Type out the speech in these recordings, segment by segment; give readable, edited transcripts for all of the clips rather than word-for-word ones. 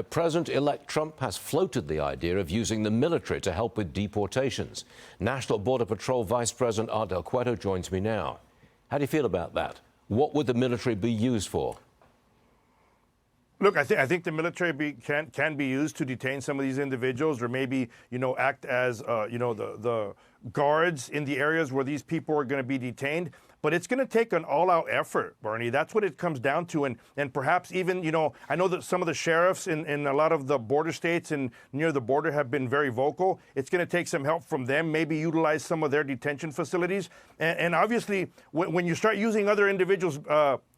President-elect Trump has floated the idea of using the military to help with deportations. National Border Patrol Vice President Cueto joins me now. How do you feel about that? What would the military be used for? Look, I think the military can be used to detain some of these individuals, or maybe act as the guards in the areas where these people are going to be detained. But it's going to take an all-out effort, Bernie. That's what it comes down to. And perhaps even, I know that some of the sheriffs in a lot of the border states and near the border have been very vocal. It's going to take some help from them, maybe utilize some of their detention facilities. And obviously, when you start using other individuals'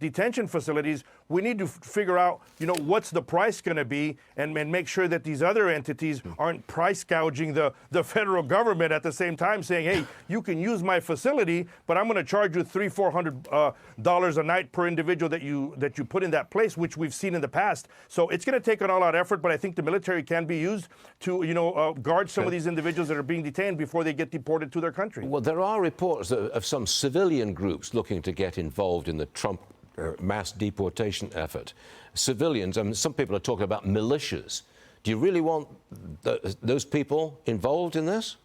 detention facilities, we need to figure out, what's the price going to be and make sure that these other entities aren't price gouging the federal government at the same time, saying, hey, you can use my facility, but I'm going to charge you $300-400 a night per individual that you put in that place, which we've seen in the past. So it's going to take an all-out effort, but I think the military can be used to, guard some of these individuals that are being detained before they get deported to their country. Well, there are reports of some civilian groups looking to get involved in the Trump mass deportation effort. Civilians, some people are talking about militias. Do you really want those people involved in this?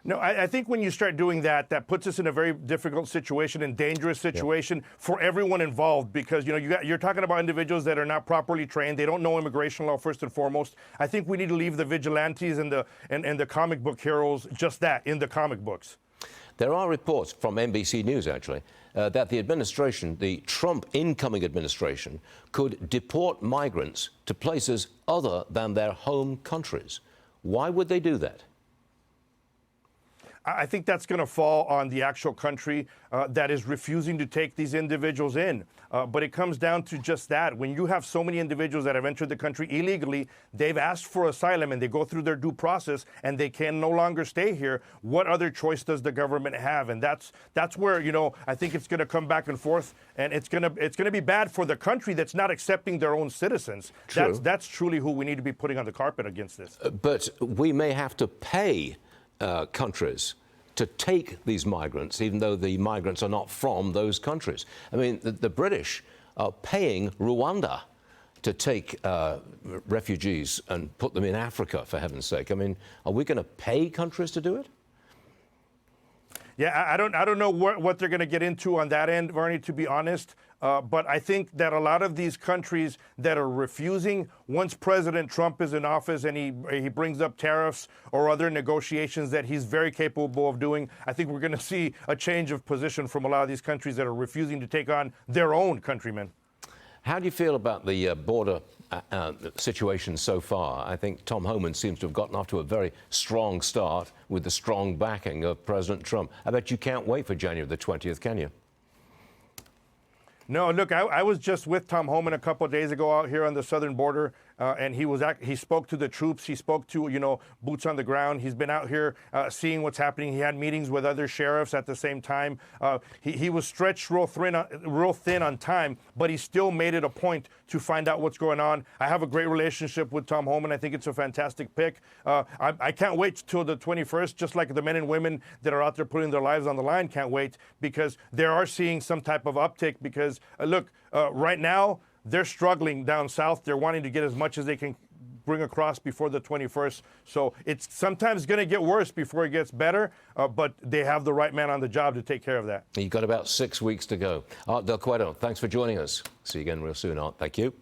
No, I think when you start doing that, that puts us in a very difficult situation and dangerous situation for everyone involved, because you're talking about individuals that are not properly trained. They don't know immigration law first and foremost. I think we need to leave the vigilantes and the comic book heroes just that, in the comic books. There are reports from NBC News, actually, that the administration, the Trump incoming administration, could deport migrants to places other than their home countries. Why would they do that? I think that's going to fall on the actual country that is refusing to take these individuals in. But it comes down to just that. When you have so many individuals that have entered the country illegally, they've asked for asylum and they go through their due process and they can no longer stay here. What other choice does the government have? And that's where, I think it's going to come back and forth, and it's going to be bad for the country that's not accepting their own citizens. True. That's truly who we need to be putting on the carpet against this. But we may have to pay countries to take these migrants, even though the migrants are not from those countries. I mean, the British are paying Rwanda to take refugees and put them in Africa, for heaven's sake. I mean, are we going to pay countries to do it? Yeah, I don't know what they're going to get into on that end, Bernie, to be honest. But I think that a lot of these countries that are refusing, once President Trump is in office and he brings up tariffs or other negotiations that he's very capable of doing, I think we're going to see a change of position from a lot of these countries that are refusing to take on their own countrymen. How do you feel about the border situation so far? I think Tom Homan seems to have gotten off to a very strong start with the strong backing of President Trump. I bet you can't wait for January the 20th, can you? No, look, I was just with Tom Homan a couple of days ago out here on the southern border, and he spoke to the troops. He spoke to, boots on the ground. He's been out here seeing what's happening. He had meetings with other sheriffs at the same time. He was stretched real thin on time, but he still made it a point to find out what's going on. I have a great relationship with Tom Homan. I think it's a fantastic pick. I can't wait till the 21st, just like the men and women that are out there putting their lives on the line can't wait, because they are seeing some type of uptick. Because look, right now, they're struggling down south. They're wanting to get as much as they can bring across before the 21st. So it's sometimes going to get worse before it gets better, but they have the right man on the job to take care of that. You've got about 6 weeks to go. Art Del Cueto, thanks for joining us. See you again real soon, Art. Thank you.